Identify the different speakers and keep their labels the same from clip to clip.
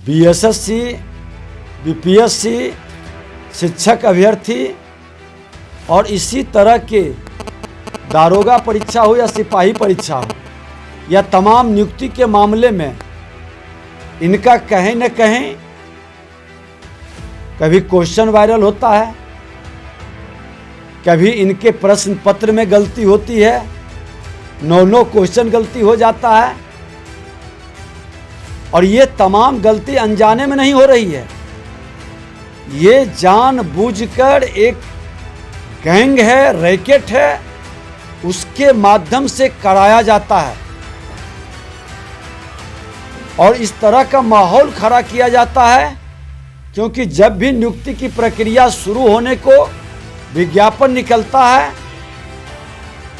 Speaker 1: BSSC, BPSC, शिक्षक अभ्यर्थी और इसी तरह के दारोगा परीक्षा हो या सिपाही परीक्षा हो या तमाम नियुक्ति के मामले में इनका कहीं न कहीं कभी क्वेश्चन वायरल होता है, कभी इनके प्रश्न पत्र में गलती होती है, 9 क्वेश्चन गलती हो जाता है। और ये तमाम गलती अनजाने में नहीं हो रही है, ये जानबूझकर एक गैंग है, रैकेट है, उसके माध्यम से कराया जाता है और इस तरह का माहौल खड़ा किया जाता है। क्योंकि जब भी नियुक्ति की प्रक्रिया शुरू होने को विज्ञापन निकलता है,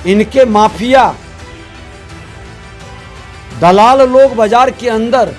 Speaker 1: इनके माफिया दलाल लोग बाजार के अंदर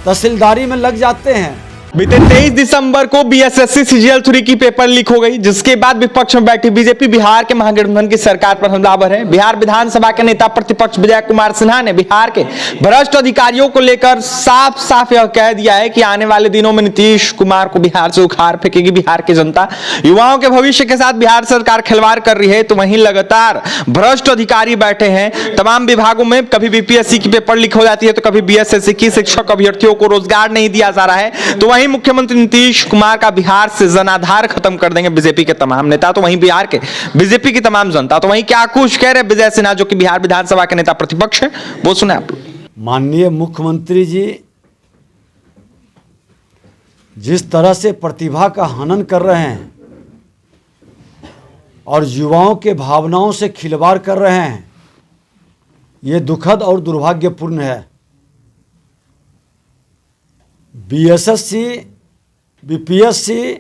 Speaker 1: तहसीलदारी में लग जाते हैं।
Speaker 2: बीते 23 दिसंबर को बीएसएससी सीजीएल 3 की पेपर लीक हो गई, जिसके बाद विपक्ष में बैठी बीजेपी बिहार के महागठबंधन की सरकार पर हमलावर है। बिहार विधानसभा के नेता प्रतिपक्ष विजय कुमार सिन्हा ने बिहार के भ्रष्ट अधिकारियों को लेकर साफ साफ यह कह दिया है कि आने वाले दिनों में नीतीश कुमार को बिहार से उखाड़ फेंकेगी बिहार की जनता। युवाओं के भविष्य के साथ बिहार सरकार खिलवाड़ कर रही है, तो वहीं लगातार भ्रष्ट अधिकारी बैठे हैं तमाम विभागों में। कभी बीपीएससी की पेपर लीक हो जाती है तो कभी बीएसएससी की, शिक्षक अभ्यर्थियों को रोजगार नहीं दिया जा रहा है, तो वहीं मुख्यमंत्री नीतीश कुमार का बिहार से जनाधार खत्म कर देंगे बीजेपी के तमाम नेता, तो वहीं बिहार के बीजेपी की तमाम जनता। तो वहीं क्या कुछ कह रहे विजय सिन्हा, जो कि बिहार विधानसभा के नेता प्रतिपक्ष है, वो सुने आप।
Speaker 1: माननीय मुख्यमंत्री जी जिस तरह से प्रतिभा का हनन कर रहे हैं और युवाओं के भावनाओं से खिलवाड़ कर रहे हैं, ये दुखद और दुर्भाग्यपूर्ण है। बीएसएससी, बीपीएससी,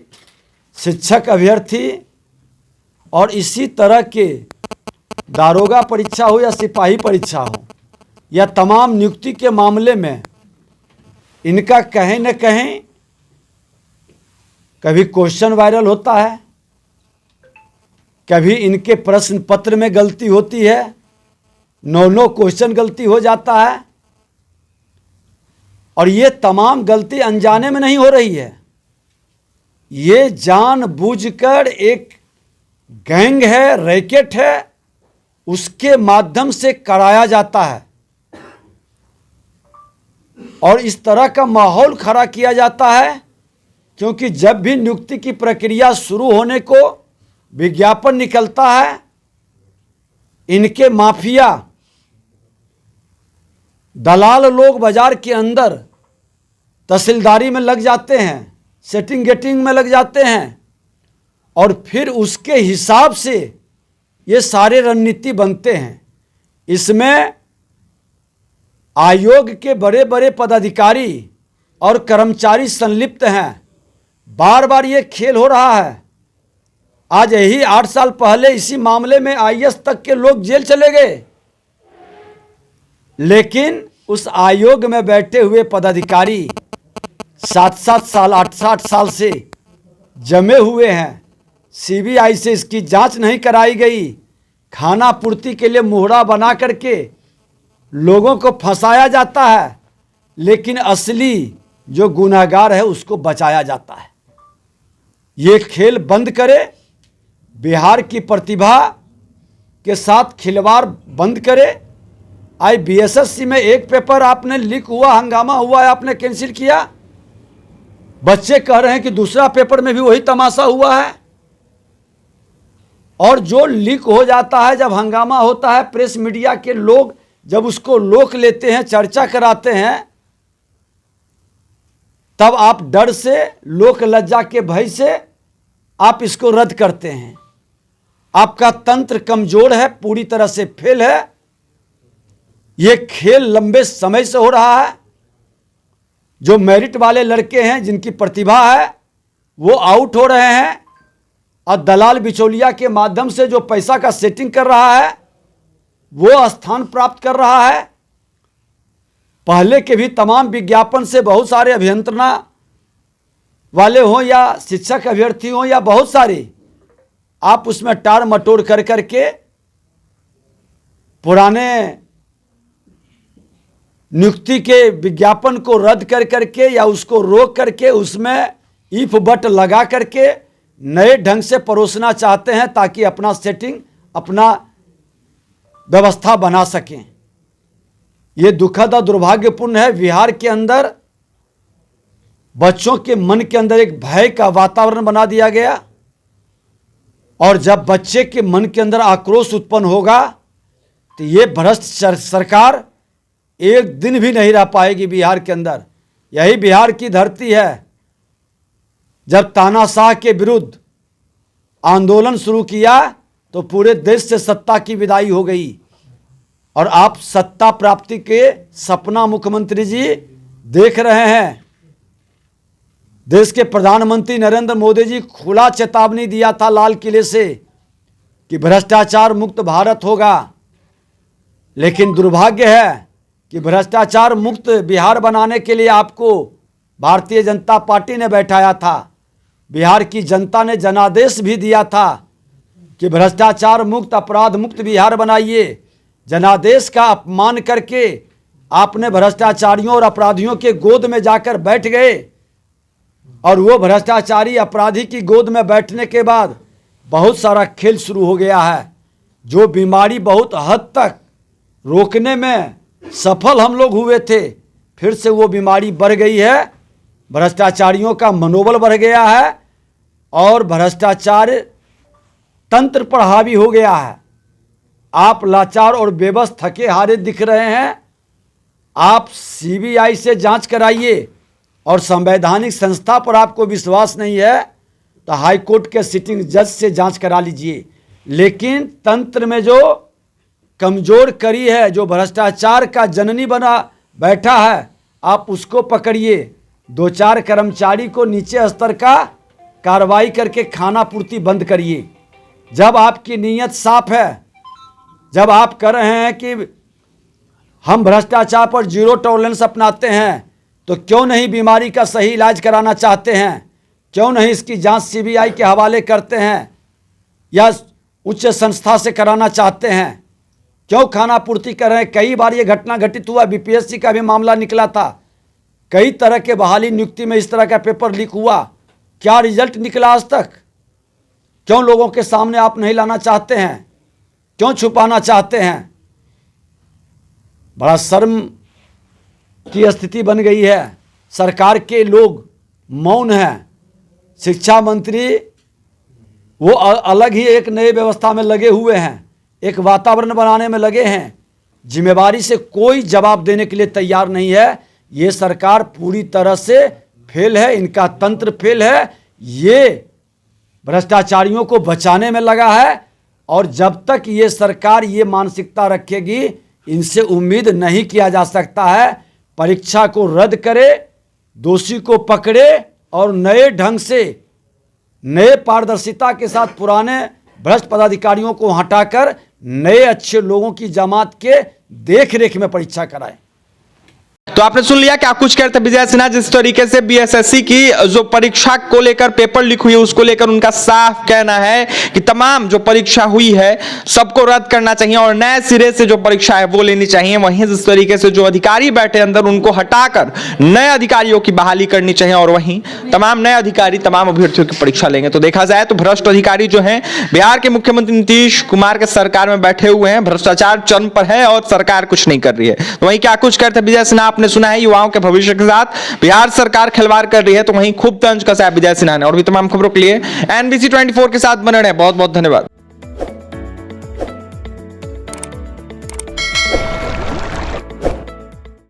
Speaker 1: शिक्षक अभ्यर्थी और इसी तरह के दारोगा परीक्षा हो या सिपाही परीक्षा हो या तमाम नियुक्ति के मामले में इनका कहीं न कहीं कभी क्वेश्चन वायरल होता है, कभी इनके प्रश्न पत्र में गलती होती है, 9 क्वेश्चन गलती हो जाता है। और ये तमाम गलती अनजाने में नहीं हो रही है, ये जानबूझकर एक गैंग है, रैकेट है, उसके माध्यम से कराया जाता है और इस तरह का माहौल खड़ा किया जाता है। क्योंकि जब भी नियुक्ति की प्रक्रिया शुरू होने को विज्ञापन निकलता है, इनके माफिया दलाल लोग बाजार के अंदर तहसीलदारी में लग जाते हैं, सेटिंग गेटिंग में लग जाते हैं और फिर उसके हिसाब से ये सारे रणनीति बनते हैं। इसमें आयोग के बड़े बड़े पदाधिकारी और कर्मचारी संलिप्त हैं। बार बार ये खेल हो रहा है। आज यही 8 साल पहले इसी मामले में आईएएस तक के लोग जेल चले गए, लेकिन उस आयोग में बैठे हुए पदाधिकारी 7-7 साल, 8-8 साल से जमे हुए हैं। सीबीआई से इसकी जांच नहीं कराई गई। खाना पूर्ति के लिए मोहरा बना करके लोगों को फंसाया जाता है, लेकिन असली जो गुनहगार है उसको बचाया जाता है। ये खेल बंद करे, बिहार की प्रतिभा के साथ खिलवाड़ बंद करे। आई बीएसएससी में एक पेपर आपने लीक हुआ, हंगामा हुआ है, आपने कैंसिल किया। बच्चे कह रहे हैं कि दूसरा पेपर में भी वही तमाशा हुआ है। और जो लीक हो जाता है, जब हंगामा होता है, प्रेस मीडिया के लोग जब उसको लोक लेते हैं, चर्चा कराते हैं, तब आप डर से, लोक लज्जा के भय से आप इसको रद्द करते हैं। आपका तंत्र कमजोर है, पूरी तरह से फेल है। ये खेल लंबे समय से हो रहा है। जो मेरिट वाले लड़के हैं, जिनकी प्रतिभा है, वो आउट हो रहे हैं और दलाल बिचौलिया के माध्यम से जो पैसा का सेटिंग कर रहा है वो स्थान प्राप्त कर रहा है। पहले के भी तमाम विज्ञापन से बहुत सारे अभियंत्रणा वाले हों या शिक्षक अभ्यर्थी हों या बहुत सारे, आप उसमें टार मटोर कर करके पुराने नियुक्ति के विज्ञापन को रद्द कर करके या उसको रोक करके उसमें इफ बट लगा करके नए ढंग से परोसना चाहते हैं ताकि अपना सेटिंग, अपना व्यवस्था बना सकें। ये दुखद और दुर्भाग्यपूर्ण है। बिहार के अंदर बच्चों के मन के अंदर एक भय का वातावरण बना दिया गया, और जब बच्चे के मन के अंदर आक्रोश उत्पन्न होगा तो ये भ्रष्ट सरकार एक दिन भी नहीं रह पाएगी बिहार के अंदर। यही बिहार की धरती है। जब तानाशाह के विरुद्ध आंदोलन शुरू किया तो पूरे देश से सत्ता की विदाई हो गई, और आप सत्ता प्राप्ति के सपना मुख्यमंत्री जी देख रहे हैं। देश के प्रधानमंत्री नरेंद्र मोदी जी खुला चेतावनी दिया था लाल किले से कि भ्रष्टाचार मुक्त भारत होगा, लेकिन दुर्भाग्य है कि भ्रष्टाचार मुक्त बिहार बनाने के लिए आपको भारतीय जनता पार्टी ने बैठाया था। बिहार की जनता ने जनादेश भी दिया था कि भ्रष्टाचार मुक्त, अपराध मुक्त बिहार बनाइए। जनादेश का अपमान करके आपने भ्रष्टाचारियों और अपराधियों के गोद में जाकर बैठ गए, और वो भ्रष्टाचारी अपराधी की गोद में बैठने के बाद बहुत सारा खेल शुरू हो गया है। जो बीमारी बहुत हद तक रोकने में सफल हम लोग हुए थे, फिर से वो बीमारी बढ़ गई है। भ्रष्टाचारियों का मनोबल बढ़ गया है और भ्रष्टाचार तंत्र पर हावी हो गया है। आप लाचार और बेबस, थके हारे दिख रहे हैं। आप सीबीआई से जांच कराइए, और संवैधानिक संस्था पर आपको विश्वास नहीं है तो हाई कोर्ट के सिटिंग जज से जांच करा लीजिए। लेकिन तंत्र में जो कमजोर कड़ी है, जो भ्रष्टाचार का जननी बना बैठा है, आप उसको पकड़िए। 2-4 कर्मचारी को नीचे स्तर का कार्रवाई करके खाना पूर्ति बंद करिए। जब आपकी नीयत साफ है, जब आप कह रहे हैं कि हम भ्रष्टाचार पर जीरो टॉलरेंस अपनाते हैं, तो क्यों नहीं बीमारी का सही इलाज कराना चाहते हैं? क्यों नहीं इसकी जांच सीबीआई के हवाले करते हैं या उच्च संस्था से कराना चाहते हैं? क्यों खाना पूर्ति कर रहे हैं? कई बार ये घटना घटित हुआ, बीपीएससी का भी मामला निकला था। कई तरह के बहाली नियुक्ति में इस तरह का पेपर लीक हुआ। क्या रिजल्ट निकला आज तक? क्यों लोगों के सामने आप नहीं लाना चाहते हैं? क्यों छुपाना चाहते हैं? बड़ा शर्म की स्थिति बन गई है। सरकार के लोग मौन हैं। शिक्षा मंत्री वो अलग ही एक नई व्यवस्था में लगे हुए हैं, एक वातावरण बनाने में लगे हैं। जिम्मेवारी से कोई जवाब देने के लिए तैयार नहीं है। ये सरकार पूरी तरह से फेल है, इनका तंत्र फेल है। ये भ्रष्टाचारियों को बचाने में लगा है, और जब तक ये सरकार ये मानसिकता रखेगी, इनसे उम्मीद नहीं किया जा सकता है। परीक्षा को रद्द करे, दोषी को पकड़े, और नए ढंग से, नए पारदर्शिता के साथ पुराने भ्रष्ट पदाधिकारियों को हटाकर नए अच्छे लोगों की जमात के देखरेख में परीक्षा कराए।
Speaker 2: तो आपने सुन लिया क्या कुछ कहते विजय सिन्हा। जिस तरीके से बीएसएससी की जो परीक्षा को लेकर पेपर लीक हुई है, उसको लेकर उनका साफ कहना है कि तमाम जो परीक्षा हुई है सबको रद्द करना चाहिए और नए सिरे से जो परीक्षा है वो लेनी चाहिए। वहीं जिस तरीके से जो अधिकारी बैठे अंदर, उनको हटाकर नए अधिकारियों की बहाली करनी चाहिए, और वहीं तमाम नए अधिकारी तमाम अभ्यर्थियों की परीक्षा लेंगे। तो देखा जाए तो भ्रष्ट अधिकारी जो है बिहार के मुख्यमंत्री नीतीश कुमार के सरकार में बैठे हुए हैं। भ्रष्टाचार चरम पर है और सरकार कुछ नहीं कर रही है। तो वहीं क्या कुछ कहते विजय सिन्हा आपने सुना है। युवाओं के भविष्य के साथ बिहार सरकार खिलवाड़ कर रही है, तो वहीं खूब तंज कसा है विजय सिन्हा ने। और भी तमाम खबरों के लिए NBC 24 के साथ बने रहें। बहुत बहुत धन्यवाद।